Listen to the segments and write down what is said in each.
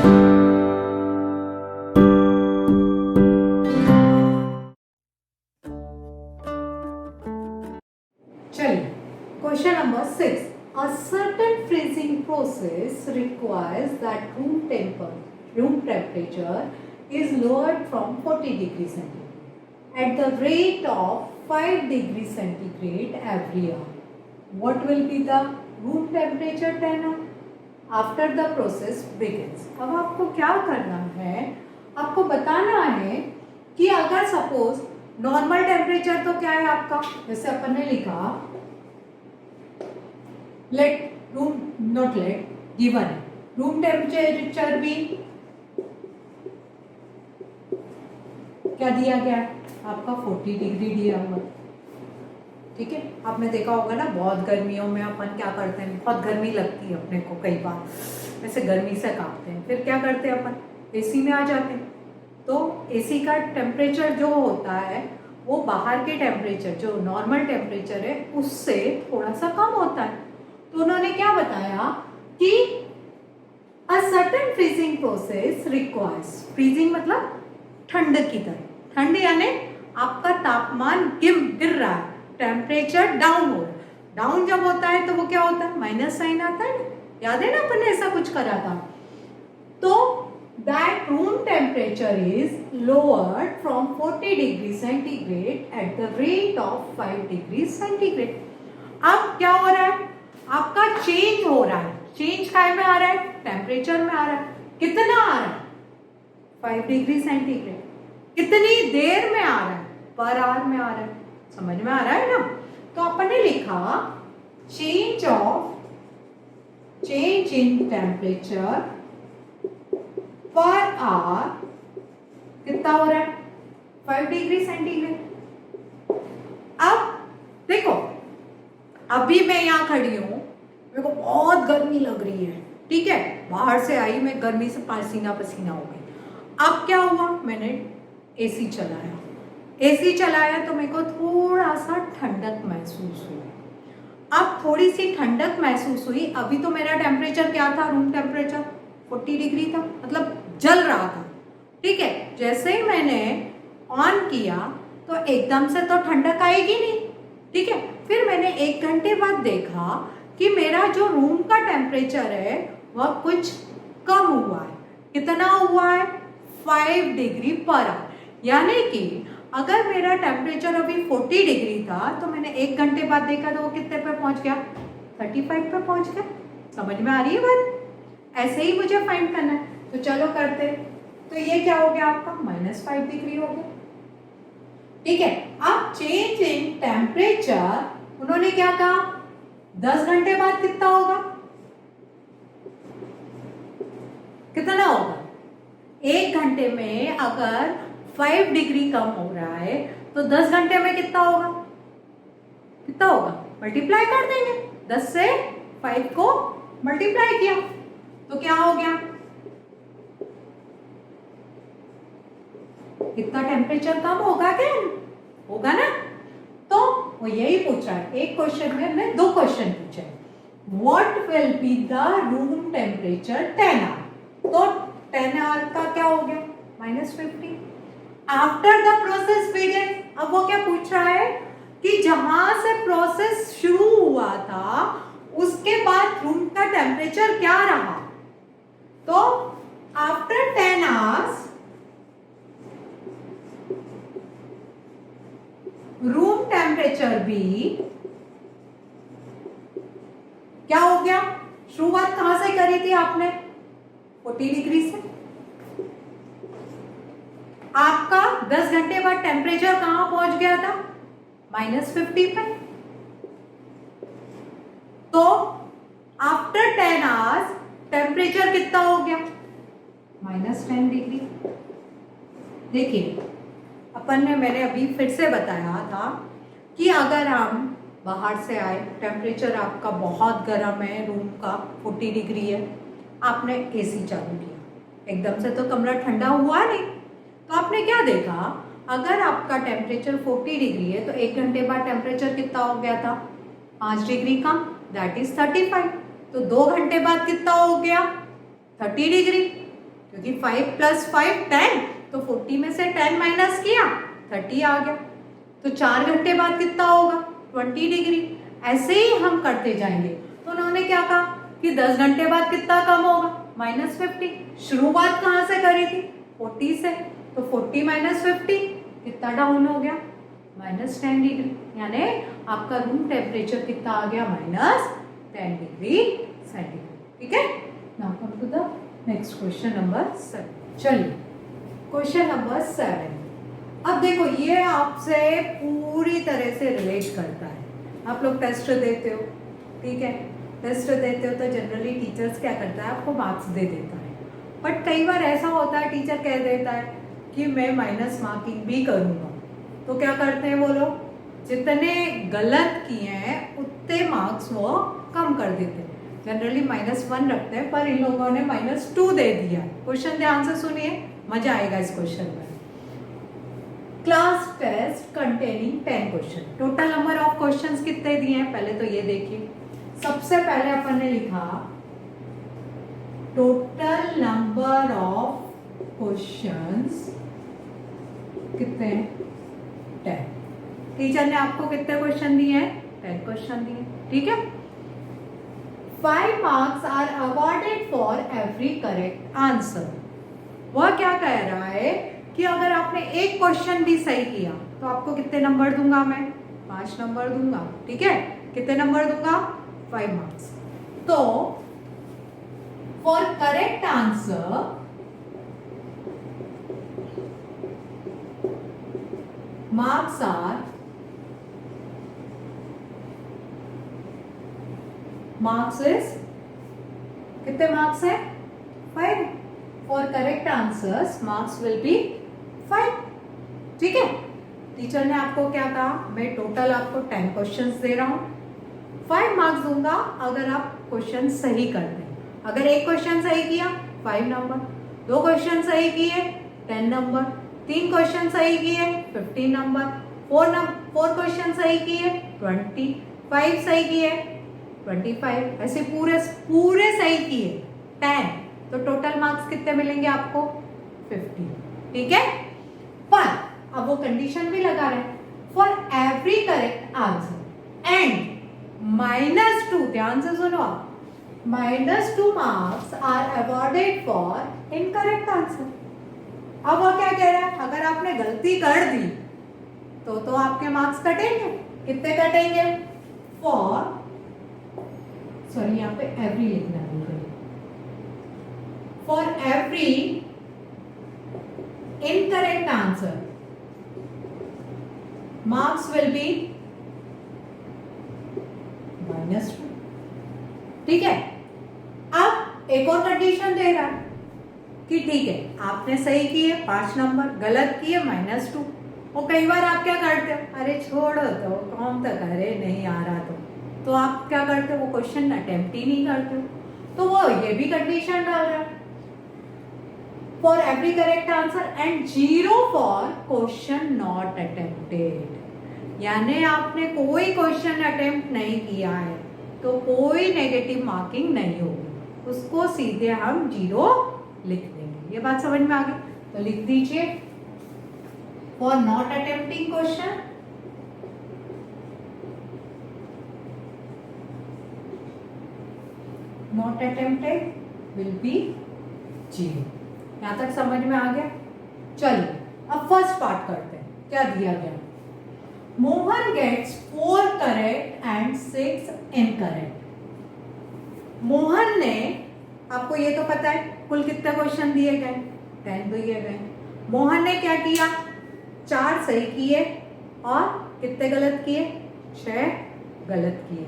चलिए, question number 6. A certain freezing process requires that room temperature is lowered from 40 degrees centigrade at the rate of 5 degrees centigrade every hour. What will be the room temperature 10 hour after the process begins? अब आपको क्या करना है? आपको बताना है कि अगर सपोज नॉर्मल टेम्परेचर तो क्या है आपका, जैसे अपन ने लिखा let room not let given है रूम टेम्परेचर भी क्या दिया गया है आपका 40 डिग्री दिया हुआ. ठीक है, आपने देखा होगा ना बहुत गर्मियों में अपन क्या करते हैं, बहुत गर्मी लगती है अपने को, कई बार वैसे गर्मी से कांपते हैं, फिर क्या करते हैं अपन एसी में आ जाते हैं. तो एसी का टेम्परेचर जो होता है वो बाहर के टेम्परेचर जो नॉर्मल टेम्परेचर है उससे थोड़ा सा कम होता है. तो उन्होंने क्या बताया कि a certain freezing process requires, freezing मतलब ठंड की तरह, ठंड यानी आपका तापमान गिर रहा है, टेम्परेचर डाउन हो रहा है. डाउन जब होता है तो वो क्या होता है, माइनस साइन आता है ना, याद है ना अपन ने ऐसा कुछ करा था. तो that room temperature is lowered from 40 degrees centigrade at the rate of 5 degrees centigrade. अब क्या हो रहा है, आपका चेंज हो रहा है. चेंज काय में आ रहा है, टेम्परेचर में आ रहा है. कितना आ रहा है, 5 डिग्री सेंटीग्रेड. कितनी देर में आ रहा है, पर आवर में आ रहा है. समझ में आ रहा है ना. तो अपन ने लिखा change in temperature per hour कितना हो रहा है, 5 डिग्री सेंटीग्रेड. अब देखो अभी मैं यहाँ खड़ी हूँ, मेरे को बहुत गर्मी लग रही है. ठीक है, बाहर से आई मैं, गर्मी से पसीना पसीना हो गई. अब क्या हुआ, मैंने एसी चलाया. एसी चलाया तो मेरे को थोड़ा सा ठंडक महसूस हुई. अब थोड़ी सी ठंडक महसूस हुई. अभी तो मेरा टेम्परेचर क्या था, रूम टेम्परेचर 40 डिग्री था, मतलब जल रहा था. ठीक है, जैसे ही मैंने ऑन किया तो एकदम से तो ठंडक आएगी नहीं. ठीक है, फिर मैंने 1 घंटे बाद देखा कि मेरा जो रूम का टेम्परेचर है वह कुछ कम हुआ है. कितना हुआ है, 5 डिग्री पर आवर. यानी कि अगर मेरा टेम्परेचर अभी 40 डिग्री था तो मैंने 1 घंटे बाद देखा तो वो कितने पे पहुंच गया, 35 पे पहुंच गया. समझ में आ रही है बात. ऐसे ही मुझे फाइंड करना है. तो चलो करते. तो ये क्या हो गया आपका, -5 डिग्री हो गया. ठीक है, अब चेंज इन टेम्परेचर उन्होंने क्या कहा, 10 घंटे बाद कितना होगा, कितना होगा, 1 घंटे में अगर 5 डिग्री कम हो रहा है तो 10 घंटे में कितना होगा, कितना होगा, मल्टीप्लाई कर देंगे. 10 से 5 को मल्टीप्लाई किया तो क्या हो गया, कितना टेम्परेचर कम होगा, क्या होगा ना. तो वो यही पूछ रहा है. एक क्वेश्चन में हमने 2 क्वेश्चन पूछे. What will be the room temperature 10 hour. तो 10 आवर का क्या हो गया, -50 आफ्टर द प्रोसेस बिगिन. अब वो क्या पूछ रहा है कि जहां से प्रोसेस शुरू हुआ था उसके बाद रूम का टेम्परेचर क्या रहा. तो आफ्टर 10 आवर्स रूम टेम्परेचर भी क्या हो गया, शुरुआत कहां से करी थी आपने, 40 डिग्री से. आपका 10 घंटे बाद टेम्परेचर कहां पहुंच गया था, -50 पे. तो आफ्टर 10 आवर्स टेम्परेचर कितना हो गया, -10 डिग्री. देखिए अपन ने, मैंने अभी फिर से बताया था कि अगर हम बाहर से आए, टेम्परेचर आपका बहुत गर्म है, रूम का 40 डिग्री है, आपने एसी चालू किया, एकदम से तो कमरा ठंडा हुआ नहीं. तो आपने क्या देखा, अगर आपका टेम्परेचर 40 डिग्री है तो 1 घंटे बाद टेम्परेचर कितना हो गया था, 5 डिग्री कम, दैट इज 35. तो 2 घंटे बाद कितना हो गया, 30 डिग्री. क्योंकि 5 + 5 10, तो 40 में से 10 माइनस किया 30 आ गया। तो 4 घंटे बाद कितना होगा 20 डिग्री। ऐसे ही हम करते जाएंगे। तो उन्होंने क्या कहा कि 10 घंटे बाद कितना कम होगा -50। शुरुआत कहाँ से करी थी 40 से, तो 40 - 50 कितना डाउन हो गया -10 डिग्री। यानी आपका रूम टेम्परेचर कितना आ गया -10 डिग्री सेंटीग्रेड। ठीक है, now come to the next question number 7। चलिए क्वेश्चन नंबर 7। अब देखो ये आपसे पूरी तरह से रिलेट करता है। आप लोग टेस्ट देते हो, ठीक है, टेस्ट देते हो तो जनरली टीचर्स क्या करता है आपको मार्क्स दे देता है। बट कई बार ऐसा होता है टीचर कह देता है कि मैं माइनस मार्किंग भी करूँगा। तो क्या करते हैं वो लोग, जितने गलत किए हैं उतने मार्क्स वो कम कर देते हैं। जनरली -1 रखते हैं, पर इन लोगों ने -2 दे दिया। क्वेश्चन ध्यान से सुनिए, मजा आएगा इस क्वेश्चन में। Class test containing 10 question. Total number of questions कितने दिए हैं पहले तो ये देखिए। सबसे पहले अपन ने लिखा टोटल नंबर ऑफ क्वेश्चंस कितने हैं 10। टीचर ने आपको कितने क्वेश्चन दिए हैं 10 क्वेश्चन दिए, ठीक है। 5 marks are awarded for every correct answer. वह क्या कह रहा है कि अगर आपने एक क्वेश्चन भी सही किया तो आपको कितने नंबर दूंगा मैं 5 नंबर दूंगा, ठीक है। कितने नंबर दूंगा 5 मार्क्स। तो for correct answer marks is कितने मार्क्स है 5। For correct answers marks will be 5, ठीक है। टीचर ने आपको क्या कहा, मैं टोटल आपको 10 क्वेश्चंस दे रहा हूं, 5 मार्क्स दूंगा अगर आप क्वेश्चन सही करते हैं। अगर एक क्वेश्चन सही किया 5 नंबर, 2 क्वेश्चन सही किए 10 नंबर, 3 क्वेश्चन सही किए 15 नंबर, 4 क्वेश्चन सही किए 20, 5 सही किए 25, ऐसे पूरे सही किए 10, तो टोटल मार्क्स कितने मिलेंगे आपको 50, ठीक है। पर अब वो कंडीशन भी लगा रहे for every correct answer and -2, ध्यान से सुनो आप, -2 marks are awarded for incorrect answer. अब वो क्या कह रहा है, अगर आपने गलती कर दी तो आपके मार्क्स कटेंगे। कितने कटेंगे सॉरी यहाँ पे एवरी लिखना है, for every incorrect answer marks will be -2, ठीक है। अब एक और कंडीशन दे रहा है कि ठीक है आपने सही किए 5 नंबर, गलत किए -2। और कई बार आप क्या करते हो, अरे छोड़ो तो कौन तक, अरे नहीं आ रहा तो आप क्या करते हो, वो क्वेश्चन अटेम्प्ट ही नहीं करते हो। तो वो ये भी कंडीशन डाल रहा है for every correct answer and 0 for question not attempted. यानी आपने कोई क्वेश्चन अटेम्प्ट नहीं किया है तो कोई नेगेटिव मार्किंग नहीं होगी, उसको सीधे हम 0 लिख देंगे। ये बात समझ में आ गई, तो लिख दीजिए for not attempting question not attempted will be 0। यहां तक समझ में आ गया। चलिए अब फर्स्ट पार्ट करते हैं, क्या दिया गया। Mohan gets 4 correct and 6 incorrect. Mohan ने, आपको ये तो पता है कुल कितने क्वेश्चन दिए गए 10 दिए गए। मोहन ने क्या किया 4 सही किए और कितने गलत किए 6 गलत किए।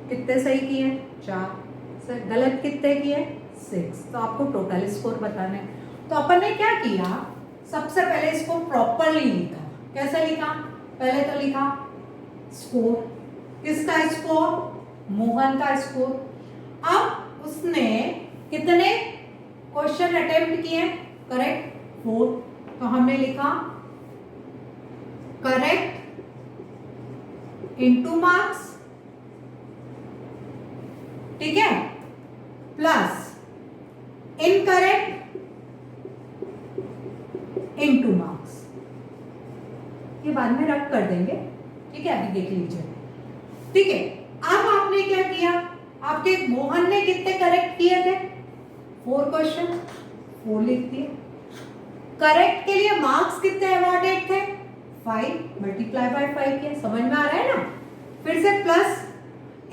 कितने सही किए 4, गलत कितने किए 6। तो आपको टोटल स्कोर बताना है। तो अपन ने क्या किया, सबसे पहले इसको प्रॉपरली लिखा। कैसे लिखा, पहले तो लिखा स्कोर, किसका स्कोर मोहन का स्कोर। अब उसने कितने क्वेश्चन अटेम्प्ट किए करेक्ट 4, तो हमने लिखा करेक्ट इनटू मार्क्स, ठीक है, प्लस इनकरेक्ट इनटू मार्क्स। ये बाद में रख कर देंगे, ठीक है, अभी देख लीजिए। ठीक है, अब आपने क्या किया, आपके मोहन ने कितने करेक्ट किए थे, 4 क्वेश्चन, 4 लिख दिए। करेक्ट के लिए मार्क्स कितने अवॉर्डेड थे, 5 मल्टीप्लाई बाय 5 किया, समझ में आ रहा है ना। फिर से प्लस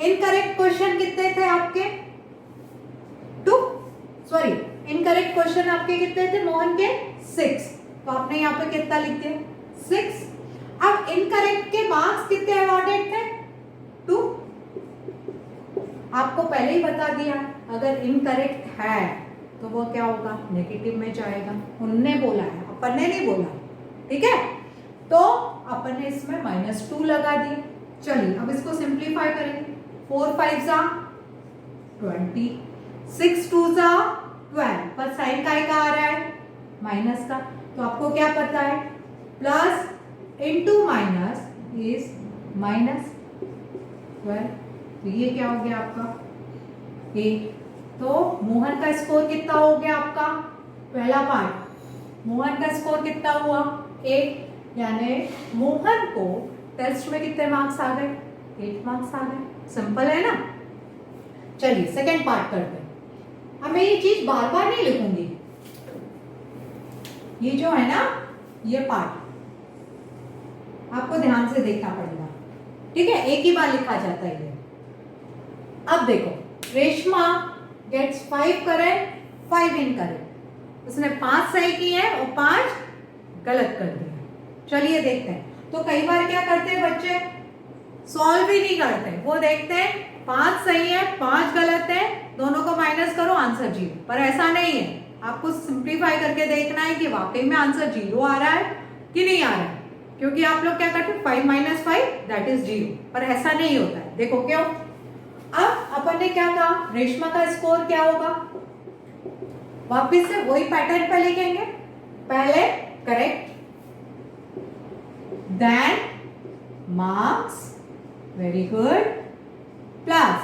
इनकरेक्ट क्वेश्चन कितने थे आपके, 2, सॉरी इनकरेक्ट क्वेश्चन आपके कितने थे मोहन के, 6, तो आपने यहाँ पे कितना लिख दिया, 6। अब इनकरेक्ट के मार्क्स कितने अवॉर्डेड थे, 2। आपको पहले ही बता दिया अगर इनकरेक्ट है तो वो क्या होगा, नेगेटिव में जाएगा। उनने बोला है, अपन ने नहीं बोला, ठीक है। तो अपन ने इसमें -2 लगा दिए। चलिए अब इसको सिंप्लीफाई करेंगे। 4 5 जा 20, 6 2 जा 12, पर साइन का आ रहा है माइनस का, तो आपको क्या पता है, प्लस इनटू माइनस इज -12, तो ये क्या हो गया आपका, 8। तो मोहन का स्कोर कितना हो गया आपका, पहला पार्ट मोहन का स्कोर कितना हुआ, 8, यानी मोहन को टेस्ट में कितने मार्क्स आ गए, 8 मार्क्स आ गए। सिंपल है ना। चलिए सेकंड पार्ट करते हैं। अब मैं ये चीज बार बार नहीं लिखूंगी, ये जो है ना ये पार्ट आपको ध्यान से देखना पड़ेगा, ठीक है, एक ही बार लिखा जाता है ये। अब देखो, रेशमा गेट्स 5 करेक्ट, 5 इनकरेक्ट, उसने 5 सही किए और 5 गलत कर दिया। चलिए देखते हैं। तो कई बार क्या करते हैं बच्चे, सॉल्व भी नहीं करते, वो देखते हैं 5 सही है 5 गलत है, दोनों को माइनस करो आंसर 0। पर ऐसा नहीं है, आपको सिंप्लीफाई करके देखना है कि वाकई में आंसर 0 आ रहा है कि नहीं आ रहा है, क्योंकि आप लोग क्या करते हैं 5 - 5 दैट इज 0, पर ऐसा नहीं होता है। देखो क्यों। अब अपन ने क्या कहा, रेशमा का स्कोर क्या होगा, वापिस से वही पैटर्न पे लिखेंगे, पहले correct, then marks, very good, plus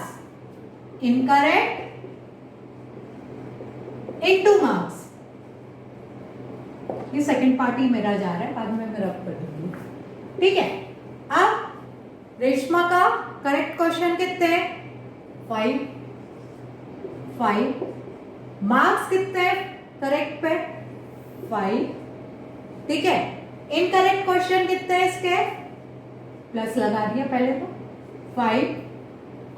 incorrect into marks. ये सेकंड पार्टी मेरा जा रहा है, बाद में मैं रब कर दूंगी, ठीक है। अब रेशमा का करेक्ट क्वेश्चन कितने हैं, 5, मार्क्स कितने हैं करेक्ट पे, 5, ठीक है। इनकरेक्ट क्वेश्चन कितने हैं इसके, प्लस लगा दिया पहले तो, 5,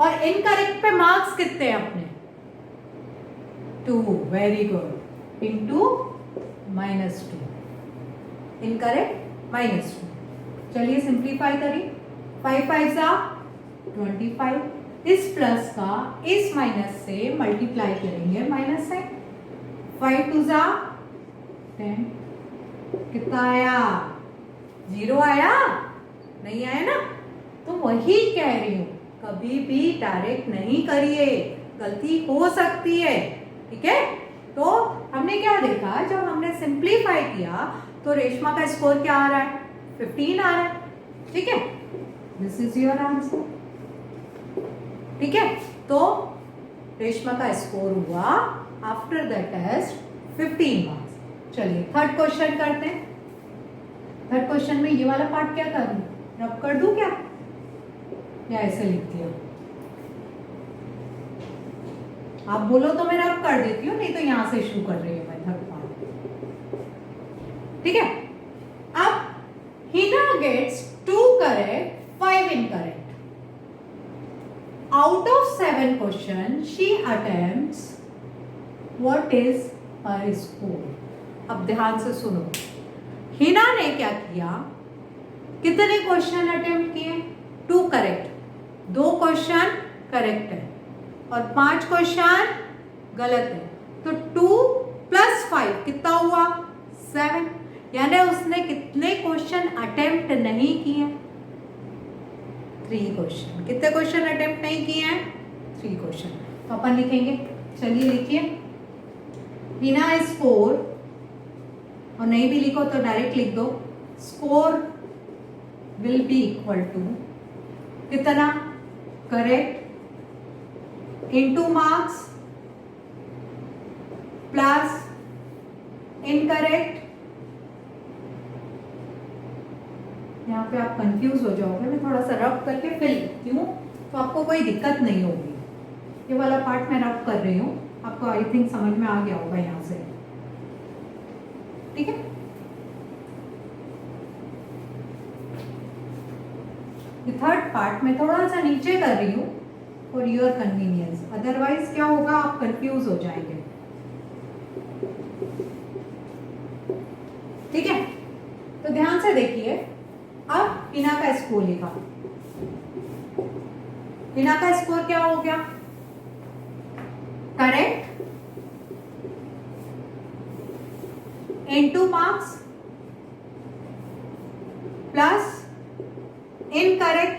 और इनकरेक्ट पे मार्क्स कितने हैं अपने, 2, वेरी गुड, इनटू -2, इनकरेक्ट -2। चलिए सिंप्लीफाई करिए, 5 5 जा 25, इस प्लस का इस माइनस से मल्टीप्लाई करेंगे माइनस से, 5 2 जा 10, कितना आया, 0 आया, नहीं आया ना। तो वही कह रही हूं, कभी भी डायरेक्ट नहीं करिए, गलती हो सकती है, ठीक है। तो हमने क्या देखा, जब हमने सिंप्लीफाई किया तो रेशमा का स्कोर क्या आ रहा है, 15 आ रहा है, ठीक है। दिस इज योर आंसर, ठीक है। तो रेशमा का स्कोर हुआ आफ्टर द टेस्ट 15 मार्क्स। चलिए थर्ड क्वेश्चन करते हैं। थर्ड क्वेश्चन में ये वाला पार्ट क्या करूं, रब कर दूं क्या, या ऐसे लिख दिया, आप बोलो तो मैं रब कर देती हूँ, नहीं तो यहां से शुरू कर रही हूं मैं थर्ड पार्ट, ठीक है। अब Hina gets 2 correct, 5 incorrect. Out of 7 questions, she attempts. What is her score? अब ध्यान से सुनो, हिना ने क्या किया, कितने क्वेश्चन अटेम्प्ट किए, 2 करेक्ट, 2 क्वेश्चन करेक्ट है और 5 क्वेश्चन गलत है, तो 2 + 5 कितना हुआ, 7। यानी उसने कितने क्वेश्चन अटेम्प्ट नहीं किए, 3 क्वेश्चन। कितने क्वेश्चन अटेम्प्ट नहीं किए हैं, 3 क्वेश्चन। तो अपन लिखेंगे, चलिए लिखिए, हिना स्कोर, और नहीं भी लिखो तो डायरेक्ट लिख दो, score will be equal to कितना, correct into marks plus incorrect यहाँ पे आप कंफ्यूज हो जाओगे, मैं थोड़ा सा रब करके फिल लेती हूँ तो आपको कोई दिक्कत नहीं होगी। ये वाला पार्ट मैं रब कर रही हूँ, आपको आई थिंक समझ में आ गया होगा यहाँ से, ठीक है। ये थर्ड पार्ट मैं थोड़ा सा नीचे कर रही हूँ फॉर योर कन्वीनियंस, अदरवाइज क्या होगा, आप कंफ्यूज हो जाएंगे, ठीक है। तो ध्यान से देखिए, अब हिना का स्कोर लिखा, हिना का स्कोर क्या हो गया, correct into marks plus incorrect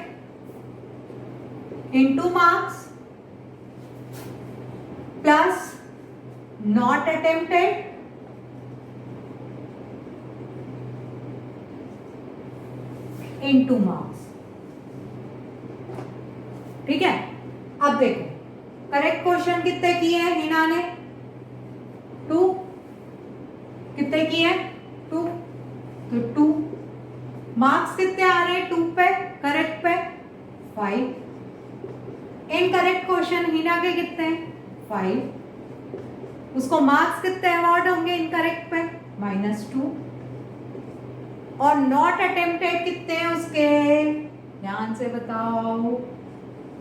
into marks plus not attempted into marks, ठीक है। अब देखो करेक्ट क्वेश्चन कितने किए हैं हिना ने, 2, कितने किए हैं 2, तो 2, मार्क्स कितने आ रहे हैं 2 पे, करेक्ट पे 5, इनकरेक्ट क्वेश्चन हिना के कितने हैं 5, उसको मार्क्स कितने अवार्ड होंगे इनकरेक्ट पे -2, और नॉट अटेम्प्टेड कितने हैं उसके, ध्यान से बताओ,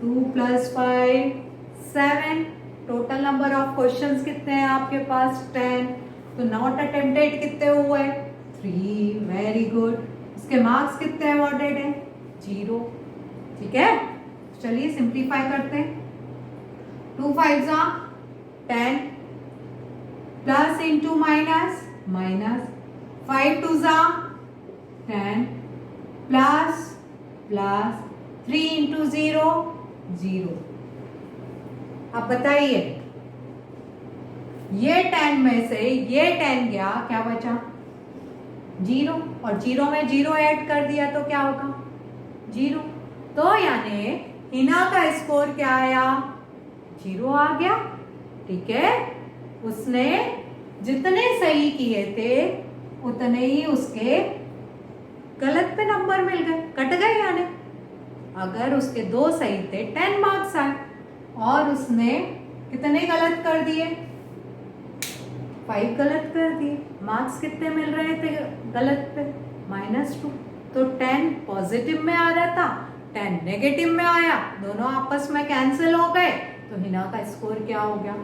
2 + 5 7, टोटल नंबर ऑफ क्वेश्चंस कितने हैं आपके पास 10, तो नॉट अटेम्प्टेड कितने हुए 3, वेरी गुड। उसके मार्क्स कितने अवॉर्डेड हैं 0, ठीक है। चलिए सिंप्लीफाई करते हैं, 2 5 10 plus into minus minus, 5 2 10 plus plus 3 into 0 0। अब बताइए ये 10 में से ये 10 गया, क्या बचा 0, और 0 में 0 ऐड कर दिया तो क्या होगा 0, तो यानी हिना का स्कोर क्या आया 0 आ गया, ठीक है। उसने जितने सही किए थे उतने ही उसके गलत पे नंबर मिल गए, कट गए यानी। अगर उसके 2 सही थे 10 मार्क्स आए, और उसने कितने गलत कर दिए 5 गलत कर दिए, मार्क्स कितने मिल रहे थे गलत पे -2, तो 10 पॉजिटिव में आ रहा था, 10 नेगेटिव में आया, दोनों आपस में कैंसिल हो गए, तो हिना का स्कोर क्या हो गया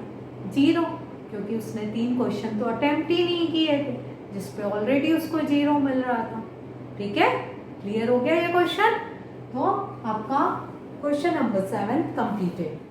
0, क्योंकि उसने 3 क्वेश्चन तो अटेम्प्ट ही नहीं किए थे जिसपे ऑलरेडी उसको 0 मिल रहा था, ठीक है। क्लियर हो गया ये क्वेश्चन, तो आपका क्वेश्चन नंबर 7 कंप्लीटेड।